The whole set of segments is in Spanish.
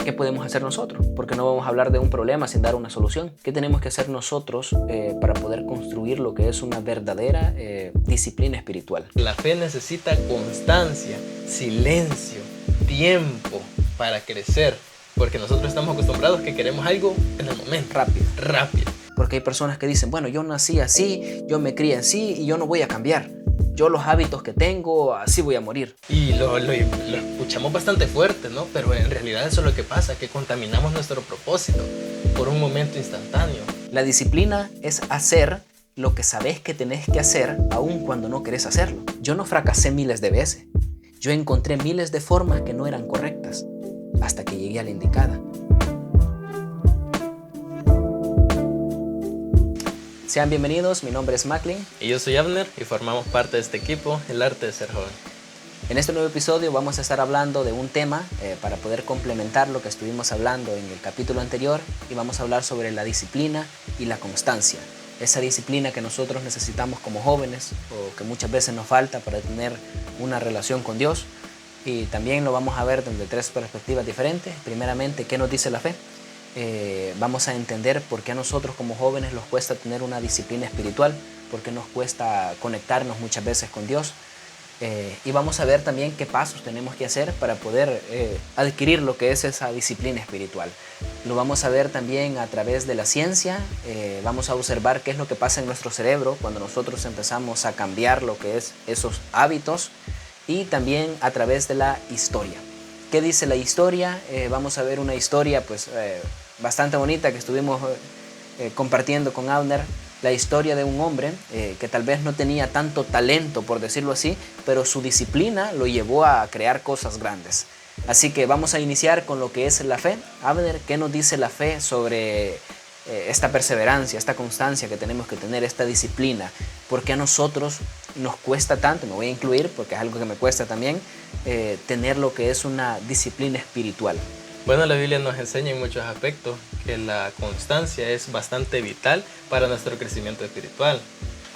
¿qué podemos hacer nosotros? Porque no vamos a hablar de un problema sin dar una solución. ¿Qué tenemos que hacer nosotros para poder construir lo que es una verdadera disciplina espiritual? La fe necesita constancia, silencio, tiempo para crecer, porque nosotros estamos acostumbrados que queremos algo en el momento. Rápido. Porque hay personas que dicen, bueno, yo nací así, yo me crié así y yo no voy a cambiar. Yo los hábitos que tengo, así voy a morir. Y lo escuchamos bastante fuerte, ¿no? Pero en realidad eso es lo que pasa, que contaminamos nuestro propósito por un momento instantáneo. La disciplina es hacer lo que sabes que tenés que hacer aun cuando no querés hacerlo. Yo no fracasé miles de veces. Yo encontré miles de formas que no eran correctas hasta que llegué a la indicada. Sean bienvenidos, mi nombre es Macklin. Y yo soy Abner y formamos parte de este equipo, El Arte de Ser Joven. En este nuevo episodio vamos a estar hablando de un tema para poder complementar lo que estuvimos hablando en el capítulo anterior, y vamos a hablar sobre la disciplina y la constancia. Esa disciplina que nosotros necesitamos como jóvenes o que muchas veces nos falta para tener una relación con Dios, y también lo vamos a ver desde tres perspectivas diferentes. Primeramente, ¿qué nos dice la fe? Vamos a entender por qué a nosotros como jóvenes nos cuesta tener una disciplina espiritual, por qué nos cuesta conectarnos muchas veces con Dios, y vamos a ver también qué pasos tenemos que hacer para poder adquirir lo que es esa disciplina espiritual. Lo vamos a ver también a través de la ciencia. Vamos a observar qué es lo que pasa en nuestro cerebro cuando nosotros empezamos a cambiar lo que es esos hábitos, y también a través de la historia. ¿Qué dice la historia? Vamos a ver una historia bastante bonita que estuvimos compartiendo con Abner. La historia de un hombre que tal vez no tenía tanto talento, por decirlo así, pero su disciplina lo llevó a crear cosas grandes. Así que vamos a iniciar con lo que es la fe. Abner, ¿qué nos dice la fe sobre esta perseverancia, esta constancia que tenemos que tener, esta disciplina? ¿Por qué a nosotros nos cuesta tanto? Me voy a incluir porque es algo que me cuesta también, tener lo que es una disciplina espiritual. Bueno, la Biblia nos enseña en muchos aspectos que la constancia es bastante vital para nuestro crecimiento espiritual.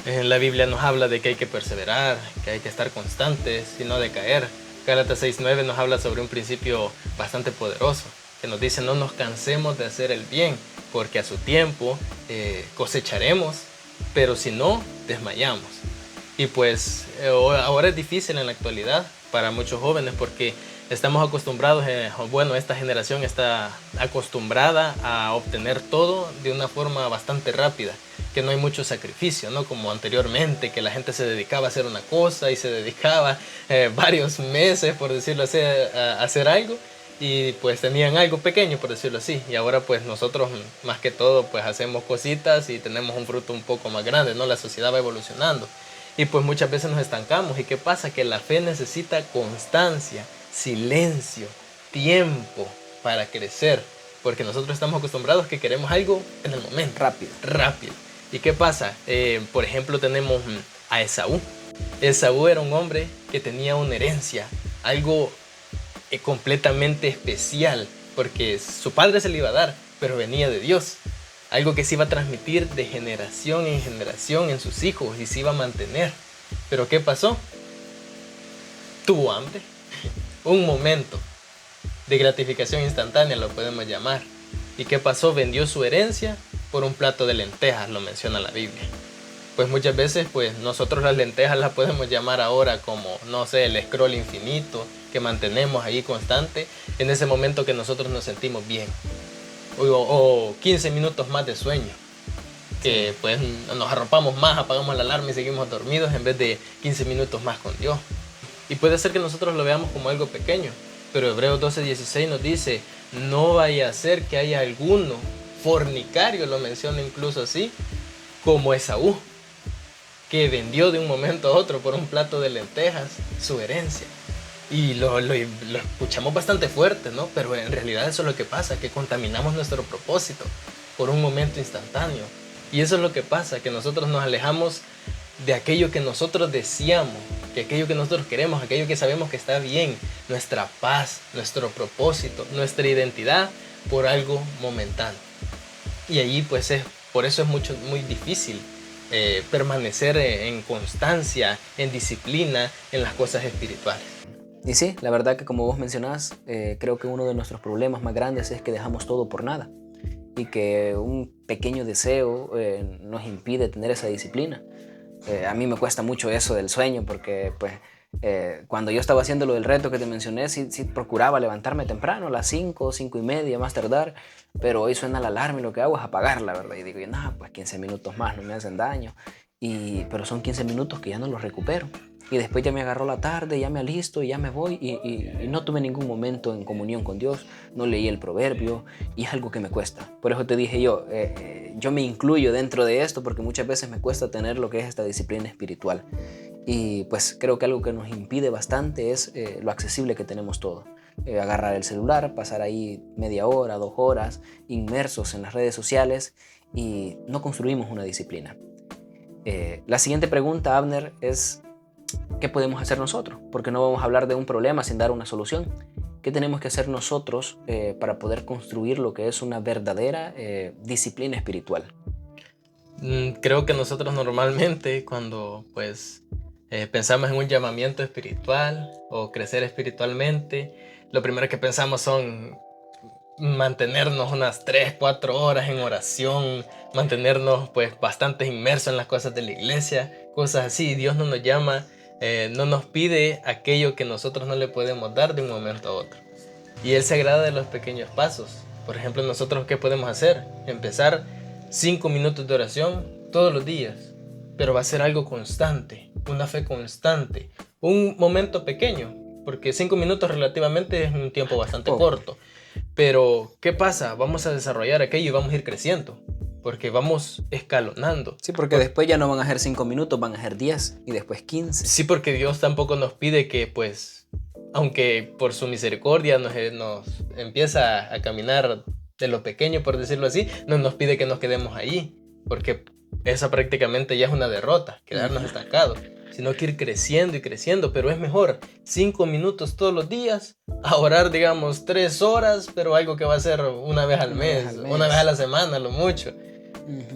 En la Biblia nos habla de que hay que perseverar, que hay que estar constantes y no decaer. Gálatas 6:9 nos habla sobre un principio bastante poderoso, que nos dice: no nos cansemos de hacer el bien, porque a su tiempo cosecharemos, pero si no, desmayamos. Y pues ahora es difícil en la actualidad para muchos jóvenes, porque estamos acostumbrados, esta generación está acostumbrada a obtener todo de una forma bastante rápida, que no hay mucho sacrificio, ¿no? Como anteriormente, que la gente se dedicaba a hacer una cosa y se dedicaba varios meses, por decirlo así, a hacer algo, y pues tenían algo pequeño, por decirlo así. Y ahora pues nosotros más que todo pues hacemos cositas y tenemos un fruto un poco más grande, ¿no? La sociedad va evolucionando y pues muchas veces nos estancamos. ¿Y qué pasa? Que la fe necesita constancia, silencio, tiempo para crecer, porque nosotros estamos acostumbrados que queremos algo en el momento, rápido. ¿Y qué pasa? Por ejemplo, tenemos a Esaú. Esaú era un hombre que tenía una herencia, algo completamente especial, porque su padre se le iba a dar, pero venía de Dios, algo que se iba a transmitir de generación en generación en sus hijos y se iba a mantener. Pero ¿qué pasó? Tuvo hambre. Un momento de gratificación instantánea lo podemos llamar. ¿Y qué pasó? Vendió su herencia por un plato de lentejas, lo menciona la Biblia. Pues muchas veces pues nosotros las lentejas las podemos llamar ahora como, no sé, el scroll infinito que mantenemos ahí constante en ese momento que nosotros nos sentimos bien, o 15 minutos más de sueño, que pues nos arropamos más, apagamos la alarma y seguimos dormidos en vez de 15 minutos más con Dios. Y puede ser que nosotros lo veamos como algo pequeño, pero Hebreos 12:16 nos dice: no vaya a ser que haya alguno fornicario, lo menciona incluso así, como Esaú, que vendió de un momento a otro por un plato de lentejas su herencia. Y lo escuchamos bastante fuerte, ¿no? Pero en realidad eso es lo que pasa, que contaminamos nuestro propósito por un momento instantáneo. Y eso es lo que pasa, que nosotros nos alejamos de aquello que nosotros deseamos, de aquello que nosotros queremos, aquello que sabemos que está bien, nuestra paz, nuestro propósito, nuestra identidad, por algo momentáneo. Y allí pues por eso es muy difícil permanecer en constancia, en disciplina, en las cosas espirituales. Y sí, la verdad que como vos mencionás, creo que uno de nuestros problemas más grandes es que dejamos todo por nada y que un pequeño deseo nos impide tener esa disciplina. A mí me cuesta mucho eso del sueño porque pues cuando yo estaba haciendo lo del reto que te mencioné, sí procuraba levantarme temprano, a las 5, 5:30 más tardar, pero hoy suena la alarma y lo que hago es apagarla, ¿verdad? Y digo, nada, pues 15 minutos más no me hacen daño, pero son 15 minutos que ya no los recupero. Y después ya me agarró la tarde, ya me alisto y ya me voy y no tuve ningún momento en comunión con Dios, no leí el proverbio y es algo que me cuesta. Por eso te dije yo me incluyo dentro de esto porque muchas veces me cuesta tener lo que es esta disciplina espiritual. Y pues creo que algo que nos impide bastante es lo accesible que tenemos todo. Agarrar el celular, pasar ahí media hora, 2 horas, inmersos en las redes sociales y no construimos una disciplina. La siguiente pregunta, Abner, es ¿qué podemos hacer nosotros? Porque no vamos a hablar de un problema sin dar una solución. ¿Qué tenemos que hacer nosotros para poder construir lo que es una verdadera disciplina espiritual? Creo que nosotros normalmente cuando pues pensamos en un llamamiento espiritual o crecer espiritualmente, lo primero que pensamos son mantenernos unas 3, 4 horas en oración, mantenernos pues bastante inmersos en las cosas de la iglesia, cosas así. Dios no nos llama, no nos pide aquello que nosotros no le podemos dar de un momento a otro. Y Él se agrada de los pequeños pasos. Por ejemplo, nosotros ¿qué podemos hacer? Empezar 5 minutos de oración todos los días, pero va a ser algo constante, una fe constante, un momento pequeño, porque 5 minutos relativamente es un tiempo bastante corto. Pero, ¿qué pasa? Vamos a desarrollar aquello y vamos a ir creciendo, porque vamos escalonando. Sí, porque después ya no van a ser 5 minutos, van a ser 10 y después 15. Sí, porque Dios tampoco nos pide que, pues, aunque por su misericordia nos empieza a caminar de lo pequeño, por decirlo así, no nos pide que nos quedemos ahí, porque esa prácticamente ya es una derrota, quedarnos estancados, sino que ir creciendo y creciendo, pero es mejor 5 minutos todos los días a orar, digamos, 3 horas, pero algo que va a ser una vez al mes, una vez a la semana, lo mucho.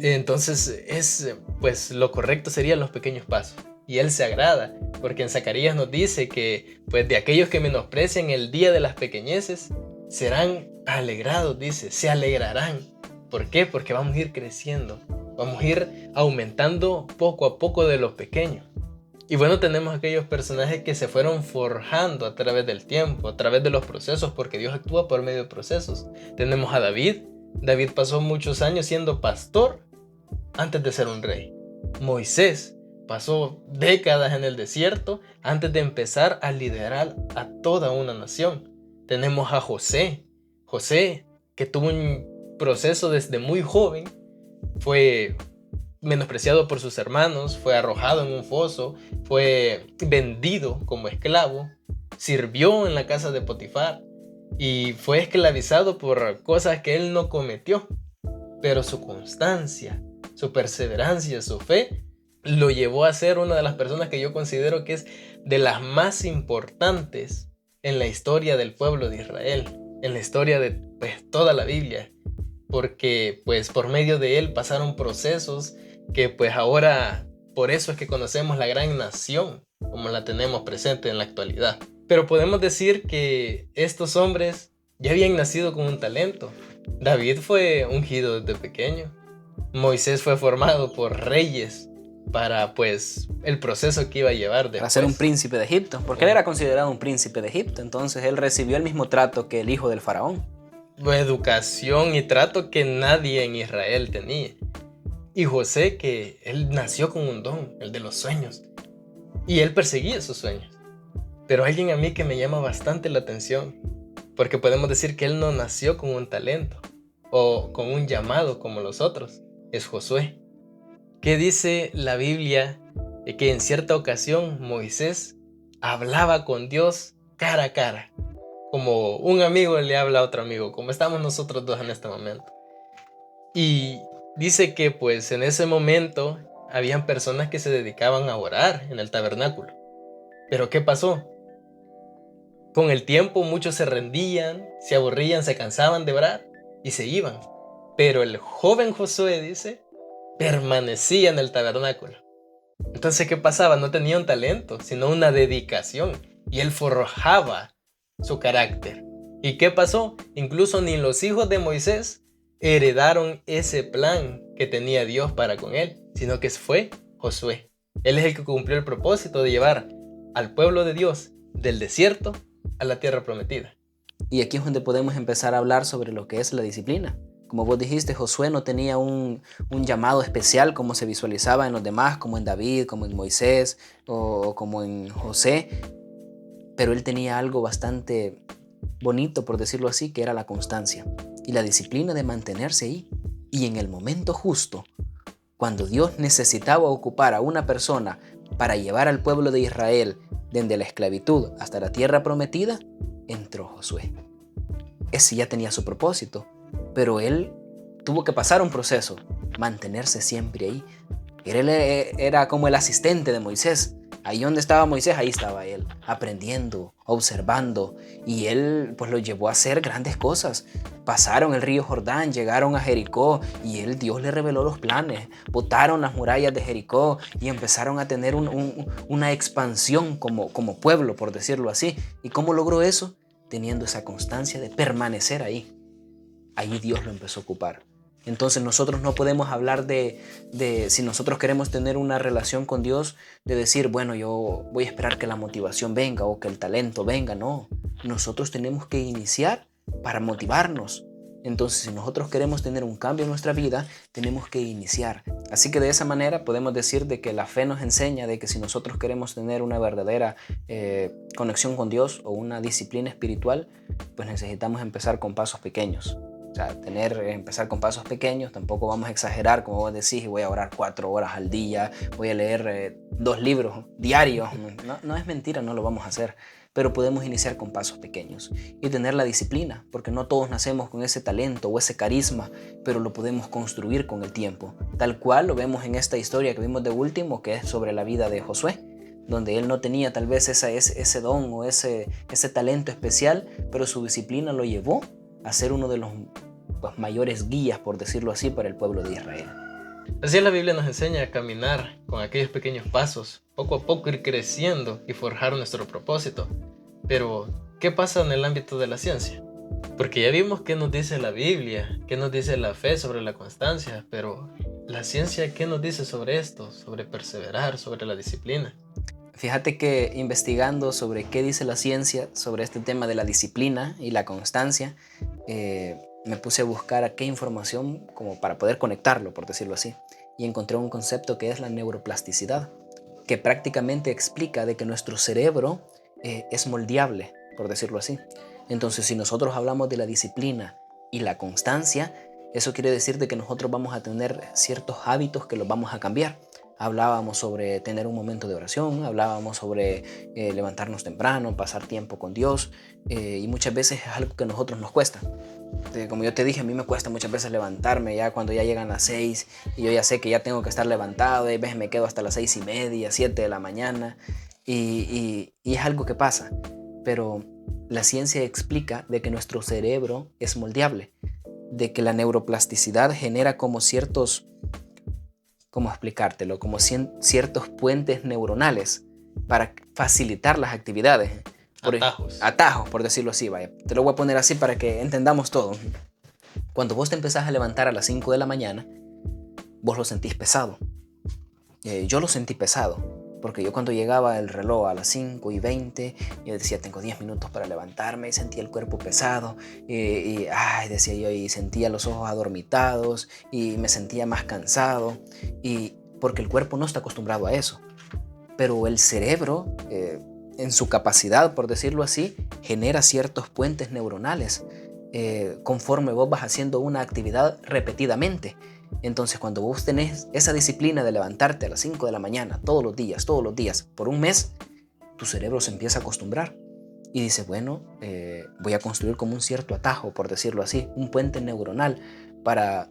Entonces, pues lo correcto serían los pequeños pasos. Y Él se agrada, porque en Zacarías nos dice que pues de aquellos que menosprecian el día de las pequeñeces, serán alegrados, dice, se alegrarán. ¿Por qué? Porque vamos a ir creciendo, vamos a ir aumentando poco a poco de lo pequeño. Y bueno, tenemos aquellos personajes que se fueron forjando a través del tiempo, a través de los procesos, porque Dios actúa por medio de procesos. Tenemos a David. David pasó muchos años siendo pastor antes de ser un rey. Moisés pasó décadas en el desierto antes de empezar a liderar a toda una nación. Tenemos a José. José, que tuvo un proceso desde muy joven, fue menospreciado por sus hermanos, fue arrojado en un foso, fue vendido como esclavo, sirvió en la casa de Potifar y fue esclavizado por cosas que él no cometió. Pero su constancia, su perseverancia, su fe, lo llevó a ser una de las personas que yo considero que es de las más importantes en la historia del pueblo de Israel, en la historia de pues, toda la Biblia, porque pues por medio de él pasaron procesos que pues ahora por eso es que conocemos la gran nación como la tenemos presente en la actualidad. Pero podemos decir que estos hombres ya habían nacido con un talento. David fue ungido desde pequeño. Moisés fue formado por reyes para pues el proceso que iba a llevar después. Para ser un príncipe de Egipto, porque él era considerado un príncipe de Egipto, entonces él recibió el mismo trato que el hijo del faraón. Educación y trato que nadie en Israel tenía. Y José, que él nació con un don, el de los sueños, y él perseguía sus sueños. Pero alguien a mí que me llama bastante la atención, porque podemos decir que él no nació con un talento o con un llamado como los otros, es Josué. ¿Qué dice la Biblia? Que en cierta ocasión Moisés hablaba con Dios cara a cara, como un amigo le habla a otro amigo, como estamos nosotros dos en este momento. Y dice que pues en ese momento habían personas que se dedicaban a orar en el tabernáculo. Pero ¿qué pasó? Con el tiempo muchos se rendían, se aburrían, se cansaban de orar y se iban. Pero el joven Josué, dice, permanecía en el tabernáculo. Entonces, ¿qué pasaba? No tenía un talento, sino una dedicación. y él forjaba su carácter. ¿Y qué pasó? Incluso ni los hijos de Moisés heredaron ese plan que tenía Dios para con él, sino que fue Josué. Él es el que cumplió el propósito de llevar al pueblo de Dios del desierto a la tierra prometida. Y aquí es donde podemos empezar a hablar sobre lo que es la disciplina. Como vos dijiste, Josué no tenía un llamado especial como se visualizaba en los demás, como en David, como en Moisés o como en José, pero él tenía algo bastante bonito, por decirlo así, que era la constancia y la disciplina de mantenerse ahí. Y en el momento justo, cuando Dios necesitaba ocupar a una persona para llevar al pueblo de Israel desde la esclavitud hasta la tierra prometida, entró Josué. Ese ya tenía su propósito, pero él tuvo que pasar un proceso, mantenerse siempre ahí. Él era como el asistente de Moisés. Ahí donde estaba Moisés, ahí estaba él, aprendiendo, observando, y él pues lo llevó a hacer grandes cosas. Pasaron el río Jordán, llegaron a Jericó, y Dios le reveló los planes. Botaron las murallas de Jericó y empezaron a tener una expansión como pueblo, por decirlo así. ¿Y cómo logró eso? Teniendo esa constancia de permanecer ahí. Ahí Dios lo empezó a ocupar. Entonces nosotros no podemos hablar de si nosotros queremos tener una relación con Dios, de decir, bueno, yo voy a esperar que la motivación venga o que el talento venga. No, nosotros tenemos que iniciar para motivarnos. Entonces, si nosotros queremos tener un cambio en nuestra vida, tenemos que iniciar. Así que de esa manera podemos decir de que la fe nos enseña de que si nosotros queremos tener una verdadera conexión con Dios o una disciplina espiritual, pues necesitamos empezar con pasos pequeños. O sea, empezar con pasos pequeños, tampoco vamos a exagerar, como vos decís, y voy a orar 4 horas al día, voy a leer 2 libros diarios. No es mentira, no lo vamos a hacer, pero podemos iniciar con pasos pequeños y tener la disciplina, porque no todos nacemos con ese talento o ese carisma, pero lo podemos construir con el tiempo, tal cual lo vemos en esta historia que vimos de último, que es sobre la vida de Josué, donde él no tenía tal vez ese don o ese talento especial, pero su disciplina lo llevó a ser uno de los mayores guías, por decirlo así, para el pueblo de Israel. Así la Biblia nos enseña a caminar con aquellos pequeños pasos, poco a poco ir creciendo y forjar nuestro propósito. Pero, ¿qué pasa en el ámbito de la ciencia? Porque ya vimos qué nos dice la Biblia, qué nos dice la fe sobre la constancia, pero la ciencia, ¿qué nos dice sobre esto? Sobre perseverar, sobre la disciplina. Fíjate que investigando sobre qué dice la ciencia sobre este tema de la disciplina y la constancia, me puse a buscar qué información como para poder conectarlo, por decirlo así, y encontré un concepto que es la neuroplasticidad, que prácticamente explica de que nuestro cerebro es moldeable, por decirlo así. Entonces, si nosotros hablamos de la disciplina y la constancia, eso quiere decir de que nosotros vamos a tener ciertos hábitos que los vamos a cambiar. Hablábamos sobre tener un momento de oración, hablábamos sobre levantarnos temprano, pasar tiempo con Dios, y muchas veces es algo que a nosotros nos cuesta. Como yo te dije, a mí me cuesta muchas veces levantarme ya cuando ya llegan las 6 y yo ya sé que ya tengo que estar levantado, y a veces me quedo hasta las 6:30, 7 de la mañana, y es algo que pasa. Pero la ciencia explica de que nuestro cerebro es moldeable, de que la neuroplasticidad genera como ciertos, ¿cómo explicártelo? Como ciertos puentes neuronales para facilitar las actividades. Atajos, por decirlo así, vaya. Te lo voy a poner así para que entendamos todo. Cuando vos te empezás a levantar a las 5 de la mañana, vos lo sentís pesado. Yo lo sentí pesado, porque yo cuando llegaba el reloj a las 5:20, yo decía, tengo 10 minutos para levantarme, y sentía el cuerpo pesado, decía yo, y sentía los ojos adormitados, y me sentía más cansado, y porque el cuerpo no está acostumbrado a eso. Pero el cerebro, en su capacidad, por decirlo así, genera ciertos puentes neuronales conforme vos vas haciendo una actividad repetidamente. Entonces, cuando vos tenés esa disciplina de levantarte a las 5 de la mañana todos los días, por un mes, tu cerebro se empieza a acostumbrar y dice, bueno, voy a construir como un cierto atajo, por decirlo así, un puente neuronal para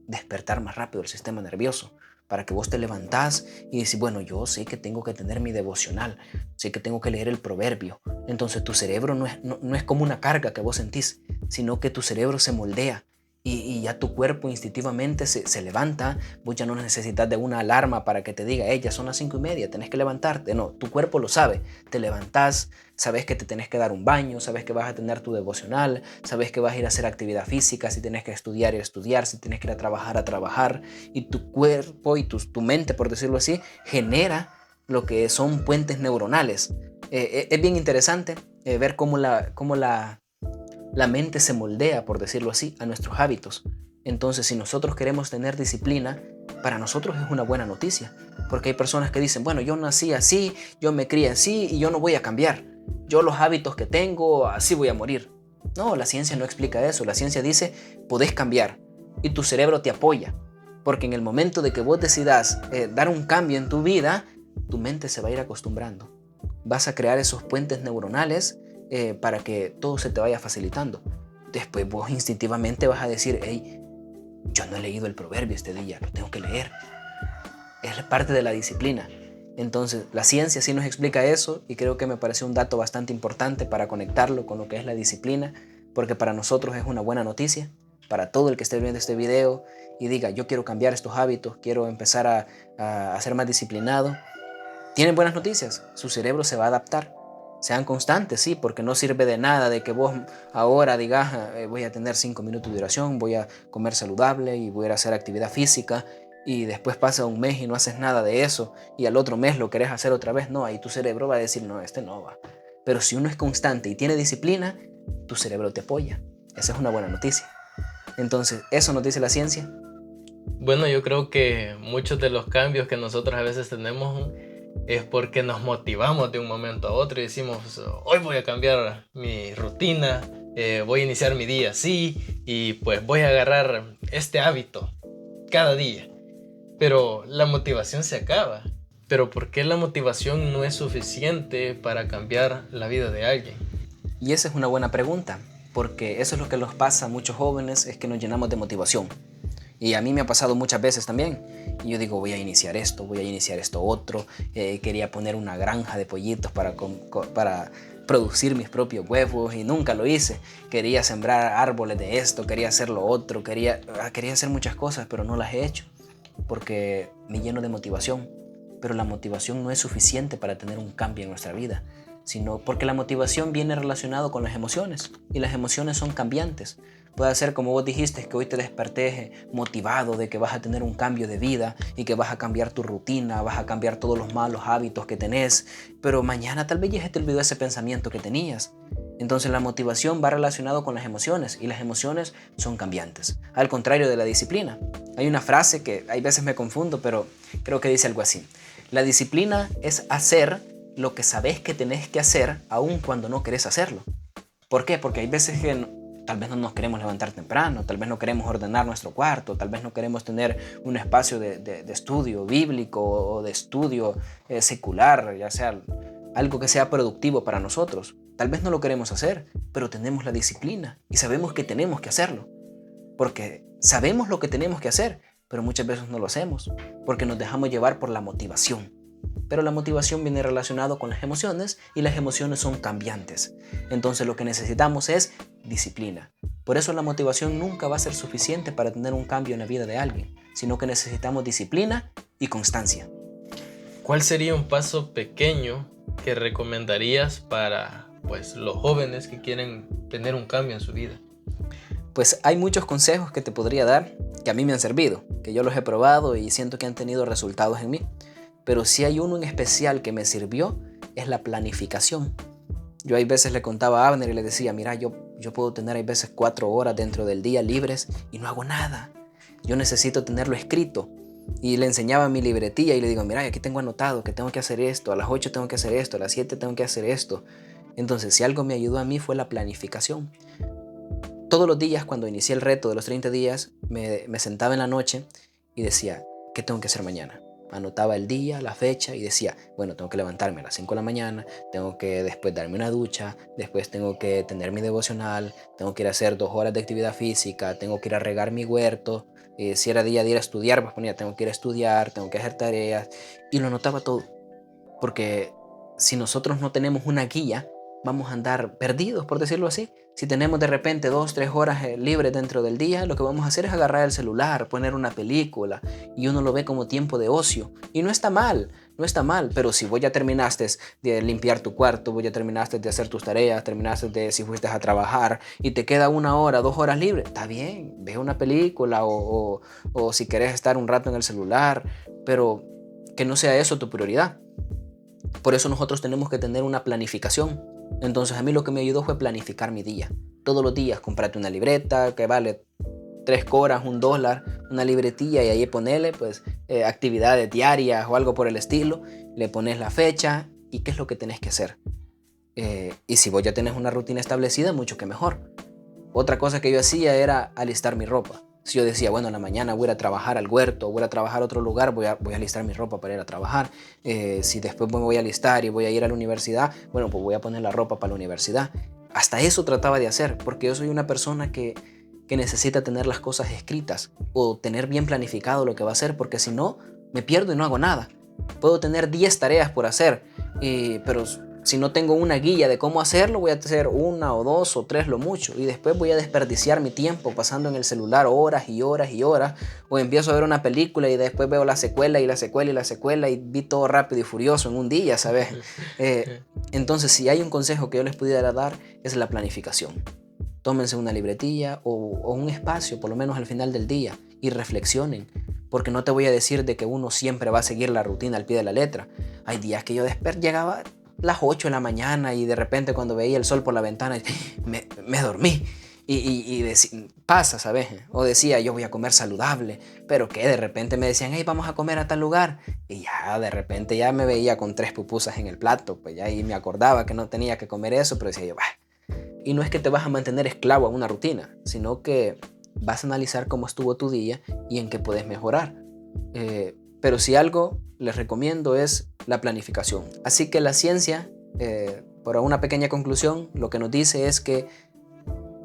despertar más rápido el sistema nervioso, para que vos te levantás y decís, bueno, yo sé que tengo que tener mi devocional, sé que tengo que leer el proverbio. Entonces tu cerebro no es como una carga que vos sentís, sino que tu cerebro se moldea y ya tu cuerpo instintivamente se levanta. Vos ya no necesitas de una alarma para que te diga, hey, ya son las 5:30, tenés que levantarte. No, tu cuerpo lo sabe. Te levantás, sabes que te tenés que dar un baño, sabes que vas a tener tu devocional, sabes que vas a ir a hacer actividad física, si tenés que estudiar, ir a estudiar, si tenés que ir a trabajar. Y tu cuerpo y tu mente, por decirlo así, genera lo que son puentes neuronales. Es bien interesante ver cómo la mente se moldea, por decirlo así, a nuestros hábitos. Entonces, si nosotros queremos tener disciplina, para nosotros es una buena noticia. Porque hay personas que dicen, bueno, yo nací así, yo me crié así y yo no voy a cambiar. Yo los hábitos que tengo, así voy a morir. No, la ciencia no explica eso. La ciencia dice, podés cambiar y tu cerebro te apoya. Porque en el momento de que vos decidas dar un cambio en tu vida, tu mente se va a ir acostumbrando. Vas a crear esos puentes neuronales para que todo se te vaya facilitando. Después vos instintivamente vas a decir, hey, yo no he leído el proverbio este día, lo tengo que leer. Es parte de la disciplina. Entonces, la ciencia sí nos explica eso y creo que me parece un dato bastante importante para conectarlo con lo que es la disciplina, porque para nosotros es una buena noticia, para todo el que esté viendo este video y diga, yo quiero cambiar estos hábitos, quiero empezar a ser más disciplinado. Tienen buenas noticias, su cerebro se va a adaptar. Sean constantes, sí, porque no sirve de nada de que vos ahora digas, voy a tener 5 minutos de duración, voy a comer saludable y voy a hacer actividad física y después pasa un mes y no haces nada de eso y al otro mes lo querés hacer otra vez. No, ahí tu cerebro va a decir, no, este no va. Pero si uno es constante y tiene disciplina, tu cerebro te apoya. Esa es una buena noticia. Entonces, eso nos dice la ciencia. Bueno, yo creo que muchos de los cambios que nosotros a veces tenemos es porque nos motivamos de un momento a otro y decimos, hoy voy a cambiar mi rutina, voy a iniciar mi día así y pues voy a agarrar este hábito cada día. Pero la motivación se acaba. Pero ¿por qué la motivación no es suficiente para cambiar la vida de alguien? Y esa es una buena pregunta, porque eso es lo que nos pasa a muchos jóvenes, es que nos llenamos de motivación. Y a mí me ha pasado muchas veces también. Y yo digo, voy a iniciar esto otro. Quería poner una granja de pollitos para producir mis propios huevos y nunca lo hice. Quería sembrar árboles de esto, quería hacer lo otro, quería hacer muchas cosas, pero no las he hecho porque me lleno de motivación. Pero la motivación no es suficiente para tener un cambio en nuestra vida, sino porque la motivación viene relacionado con las emociones y las emociones son cambiantes. Puede ser como vos dijiste, que hoy te despertés motivado de que vas a tener un cambio de vida y que vas a cambiar tu rutina, vas a cambiar todos los malos hábitos que tenés, pero mañana tal vez ya se te olvidó ese pensamiento que tenías. Entonces la motivación va relacionado con las emociones y las emociones son cambiantes, al contrario de la disciplina. Hay una frase que hay veces me confundo, pero creo que dice algo así. La disciplina es hacer lo que sabes que tenés que hacer aun cuando no querés hacerlo. ¿Por qué? Porque hay veces que tal vez no nos queremos levantar temprano, tal vez no queremos ordenar nuestro cuarto, tal vez no queremos tener un espacio de estudio bíblico o de estudio secular, ya sea algo que sea productivo para nosotros. Tal vez no lo queremos hacer, pero tenemos la disciplina y sabemos que tenemos que hacerlo. Porque sabemos lo que tenemos que hacer, pero muchas veces no lo hacemos, porque nos dejamos llevar por la motivación. Pero la motivación viene relacionado con las emociones y las emociones son cambiantes. Entonces lo que necesitamos es disciplina. Por eso la motivación nunca va a ser suficiente para tener un cambio en la vida de alguien, sino que necesitamos disciplina y constancia. ¿Cuál sería un paso pequeño que recomendarías para los jóvenes que quieren tener un cambio en su vida? Pues hay muchos consejos que te podría dar que a mí me han servido, que yo los he probado y siento que han tenido resultados en mí. Pero si hay uno en especial que me sirvió, es la planificación. Yo hay veces le contaba a Abner y le decía, mira, yo puedo tener hay veces 4 horas dentro del día libres y no hago nada. Yo necesito tenerlo escrito. Y le enseñaba mi libretilla y le digo, mira, aquí tengo anotado que tengo que hacer esto, a las 8 tengo que hacer esto, a las 7 tengo que hacer esto. Entonces, si algo me ayudó a mí fue la planificación. Todos los días, cuando inicié el reto de los 30 días, me sentaba en la noche y decía, ¿qué tengo que hacer mañana? Anotaba el día, la fecha y decía, bueno, tengo que levantarme a las 5 de la mañana, tengo que después darme una ducha, después tengo que tener mi devocional, tengo que ir a hacer 2 horas de actividad física, tengo que ir a regar mi huerto, si era día de ir a estudiar, pues ponía, tengo que ir a estudiar, tengo que hacer tareas y lo anotaba todo. Porque si nosotros no tenemos una guía, vamos a andar perdidos, por decirlo así. Si tenemos de repente 2, 3 horas libres dentro del día, lo que vamos a hacer es agarrar el celular, poner una película y uno lo ve como tiempo de ocio. Y no está mal, no está mal, pero si vos ya terminaste de limpiar tu cuarto, vos ya terminaste de hacer tus tareas, terminaste de si fuiste a trabajar y te queda 1 hora, 2 horas libre, está bien, ve una película o si querés estar un rato en el celular, pero que no sea eso tu prioridad. Por eso nosotros tenemos que tener una planificación. Entonces a mí lo que me ayudó fue planificar mi día. Todos los días comprate una libreta que vale 3 coras, $1, una libretilla y ahí ponele pues actividades diarias o algo por el estilo. Le pones la fecha y qué es lo que tenés que hacer. Y si vos ya tenés una rutina establecida, mucho que mejor. Otra cosa que yo hacía era alistar mi ropa. Si yo decía, bueno, en la mañana voy a ir a trabajar al huerto, voy a trabajar a otro lugar, voy a alistar mi ropa para ir a trabajar. Si después me voy a alistar y voy a ir a la universidad, bueno, pues voy a poner la ropa para la universidad. Hasta eso trataba de hacer, porque yo soy una persona que necesita tener las cosas escritas o tener bien planificado lo que va a hacer, porque si no, me pierdo y no hago nada. Puedo tener 10 tareas por hacer, pero si no tengo una guía de cómo hacerlo, voy a hacer 1 o 2 o 3 lo mucho. Y después voy a desperdiciar mi tiempo pasando en el celular horas y horas y horas. O empiezo a ver una película y después veo la secuela y la secuela y la secuela y vi todo rápido y furioso en un día, ¿sabes? Entonces, si hay un consejo que yo les pudiera dar, es la planificación. Tómense una libretilla o un espacio, por lo menos al final del día, y reflexionen. Porque no te voy a decir de que uno siempre va a seguir la rutina al pie de la letra. Hay días que yo llegaba las 8 de la mañana y de repente cuando veía el sol por la ventana me dormí pasa, ¿sabes? O decía yo voy a comer saludable, pero que de repente me decían hey, vamos a comer a tal lugar y ya de repente ya me veía con 3 pupusas en el plato, pues ya ahí me acordaba que no tenía que comer eso, pero decía yo bah. Y no es que te vas a mantener esclavo a una rutina, sino que vas a analizar cómo estuvo tu día y en qué puedes mejorar. Pero si algo les recomiendo es la planificación. Así que la ciencia, por una pequeña conclusión, lo que nos dice es que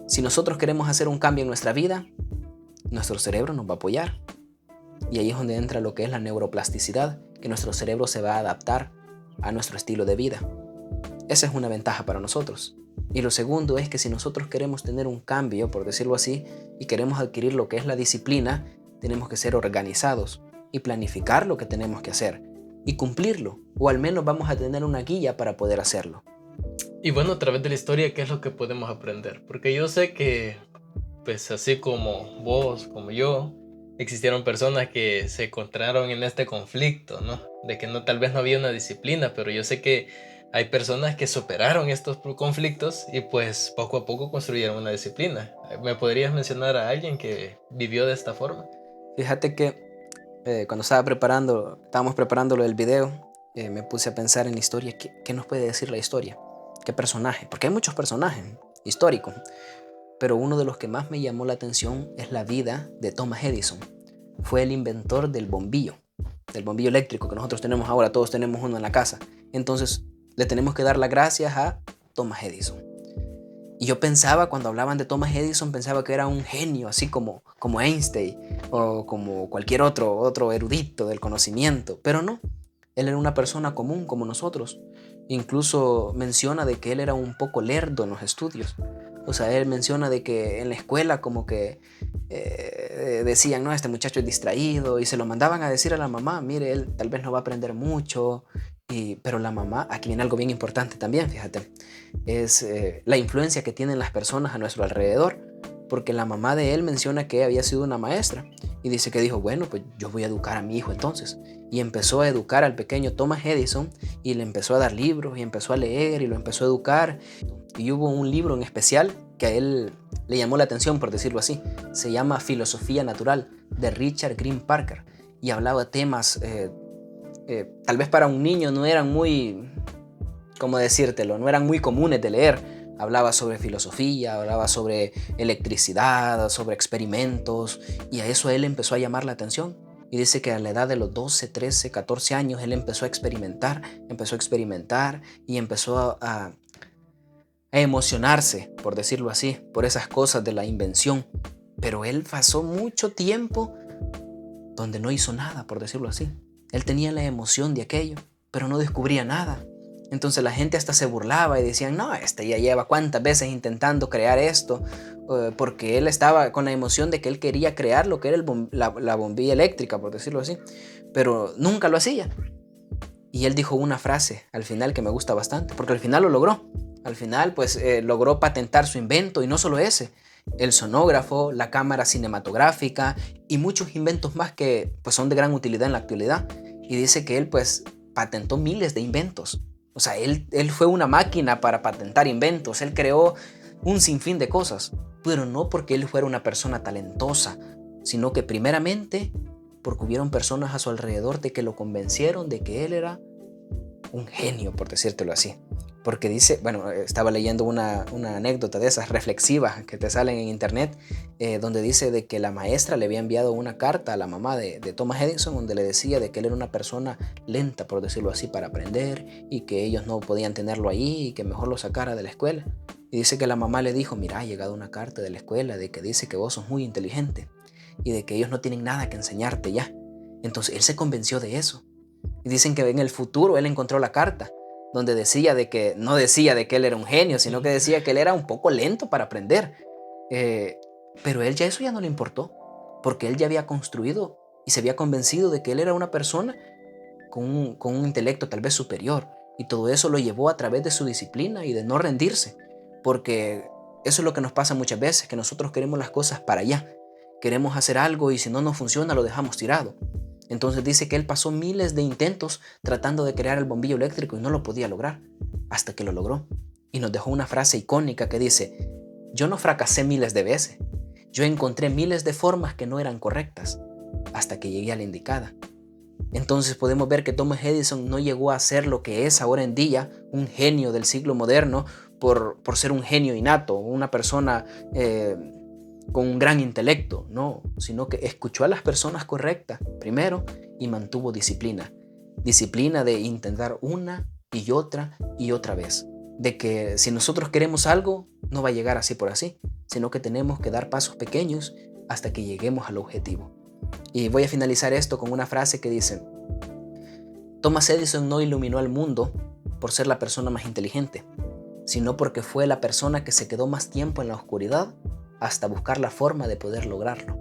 si nosotros queremos hacer un cambio en nuestra vida, nuestro cerebro nos va a apoyar. Y ahí es donde entra lo que es la neuroplasticidad, que nuestro cerebro se va a adaptar a nuestro estilo de vida. Esa es una ventaja para nosotros. Y lo segundo es que si nosotros queremos tener un cambio, por decirlo así, y queremos adquirir lo que es la disciplina, tenemos que ser organizados y planificar lo que tenemos que hacer y cumplirlo, o al menos vamos a tener una guía para poder hacerlo. Y bueno, a través de la historia, ¿qué es lo que podemos aprender? Porque yo sé que, pues así como vos, como yo, existieron personas que se encontraron en este conflicto, ¿no? De que tal vez no había una disciplina, pero yo sé que hay personas que superaron estos conflictos y pues poco a poco construyeron una disciplina. ¿Me podrías mencionar a alguien que vivió de esta forma? Fíjate que cuando estábamos preparándolo del video, me puse a pensar en la historia. ¿Qué nos puede decir la historia? ¿Qué personaje? Porque hay muchos personajes históricos, pero uno de los que más me llamó la atención es la vida de Thomas Edison. Fue el inventor del bombillo eléctrico que nosotros tenemos ahora. Todos tenemos uno en la casa. Entonces le tenemos que dar las gracias a Thomas Edison. Y yo pensaba, cuando hablaban de Thomas Edison, pensaba que era un genio, así como Einstein o como cualquier otro erudito del conocimiento. Pero no, él era una persona común como nosotros. Incluso menciona de que él era un poco lerdo en los estudios. O sea, él menciona de que en la escuela como que decían, no, este muchacho es distraído, y se lo mandaban a decir a la mamá, mire, él tal vez no va a aprender mucho. Pero la mamá, aquí viene algo bien importante también, fíjate, es la influencia que tienen las personas a nuestro alrededor, porque la mamá de él menciona que había sido una maestra y dice que dijo, bueno, pues yo voy a educar a mi hijo entonces, y empezó a educar al pequeño Thomas Edison y le empezó a dar libros y empezó a leer y lo empezó a educar. Y hubo un libro en especial que a él le llamó la atención, por decirlo así, se llama Filosofía Natural, de Richard Green Parker, y hablaba temas tal vez para un niño no eran muy, ¿cómo decírtelo? No eran muy comunes de leer. Hablaba sobre filosofía, hablaba sobre electricidad, sobre experimentos, y a eso él empezó a llamar la atención. Y dice que a la edad de los 12, 13, 14 años él empezó a experimentar y empezó a emocionarse, por decirlo así, por esas cosas de la invención. Pero él pasó mucho tiempo donde no hizo nada, por decirlo así. Él tenía la emoción de aquello, pero no descubría nada. Entonces la gente hasta se burlaba y decían, no, este ya lleva cuántas veces intentando crear esto, porque él estaba con la emoción de que él quería crear lo que era la bombilla eléctrica, por decirlo así, pero nunca lo hacía. Y él dijo una frase al final que me gusta bastante, porque al final lo logró. Al final pues logró patentar su invento, y no solo ese, el sonógrafo, la cámara cinematográfica y muchos inventos más que pues son de gran utilidad en la actualidad. Y dice que él pues patentó miles de inventos. O sea, él fue una máquina para patentar inventos, él creó un sinfín de cosas, pero no porque él fuera una persona talentosa, sino que primeramente porque hubieron personas a su alrededor de que lo convencieron de que él era un genio, por decírtelo así. Porque dice, bueno, estaba leyendo una anécdota de esas reflexivas que te salen en internet, donde dice de que la maestra le había enviado una carta a la mamá de Thomas Edison, donde le decía de que él era una persona lenta, por decirlo así, para aprender, y que ellos no podían tenerlo ahí y que mejor lo sacara de la escuela. Y dice que la mamá le dijo, mira, ha llegado una carta de la escuela de que dice que vos sos muy inteligente y de que ellos no tienen nada que enseñarte ya. Entonces él se convenció de eso. Y dicen que en el futuro él encontró la carta donde decía de que, no decía de que él era un genio, sino que decía que él era un poco lento para aprender. Pero él ya eso ya no le importó, porque él ya había construido y se había convencido de que él era una persona con un intelecto tal vez superior. Y todo eso lo llevó a través de su disciplina y de no rendirse, porque eso es lo que nos pasa muchas veces, que nosotros queremos las cosas para allá. Queremos hacer algo y si no nos funciona lo dejamos tirado. Entonces dice que él pasó miles de intentos tratando de crear el bombillo eléctrico y no lo podía lograr, hasta que lo logró. Y nos dejó una frase icónica que dice, yo no fracasé miles de veces, yo encontré miles de formas que no eran correctas, hasta que llegué a la indicada. Entonces podemos ver que Thomas Edison no llegó a ser lo que es ahora en día, un genio del siglo moderno, por ser un genio innato, una persona con un gran intelecto, no, sino que escuchó a las personas correctas primero y mantuvo disciplina. Disciplina de intentar una y otra vez. De que si nosotros queremos algo, no va a llegar así por así, sino que tenemos que dar pasos pequeños hasta que lleguemos al objetivo. Y voy a finalizar esto con una frase que dice, Thomas Edison no iluminó al mundo por ser la persona más inteligente, sino porque fue la persona que se quedó más tiempo en la oscuridad hasta buscar la forma de poder lograrlo.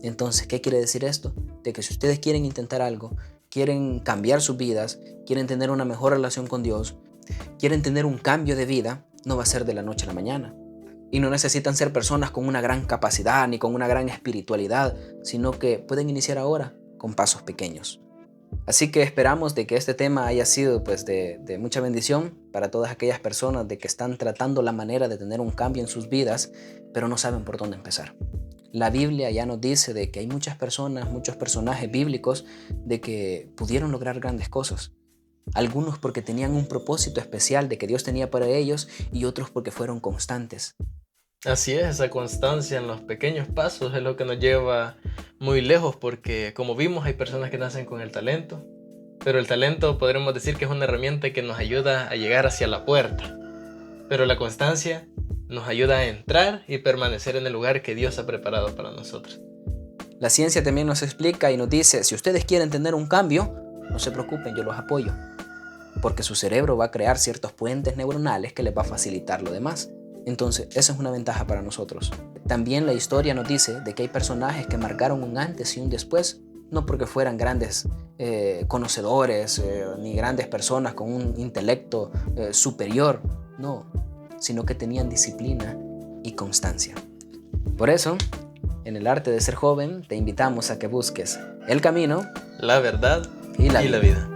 Entonces, ¿qué quiere decir esto? De que si ustedes quieren intentar algo, quieren cambiar sus vidas, quieren tener una mejor relación con Dios, quieren tener un cambio de vida, no va a ser de la noche a la mañana. Y no necesitan ser personas con una gran capacidad ni con una gran espiritualidad, sino que pueden iniciar ahora con pasos pequeños. Así que esperamos de que este tema haya sido pues de mucha bendición para todas aquellas personas de que están tratando la manera de tener un cambio en sus vidas, pero no saben por dónde empezar. La Biblia ya nos dice de que hay muchas personas, muchos personajes bíblicos de que pudieron lograr grandes cosas. Algunos porque tenían un propósito especial de que Dios tenía para ellos y otros porque fueron constantes. Así es, esa constancia en los pequeños pasos es lo que nos lleva muy lejos, porque como vimos hay personas que nacen con el talento, pero el talento podremos decir que es una herramienta que nos ayuda a llegar hacia la puerta, pero la constancia nos ayuda a entrar y permanecer en el lugar que Dios ha preparado para nosotros. La ciencia también nos explica y nos dice, si ustedes quieren tener un cambio, no se preocupen, yo los apoyo, porque su cerebro va a crear ciertos puentes neuronales que les va a facilitar lo demás. Entonces, esa es una ventaja para nosotros. También la historia nos dice de que hay personajes que marcaron un antes y un después, no porque fueran grandes conocedores ni grandes personas con un intelecto superior, no, sino que tenían disciplina y constancia. Por eso, en el arte de ser joven, te invitamos a que busques el camino, la verdad y la vida.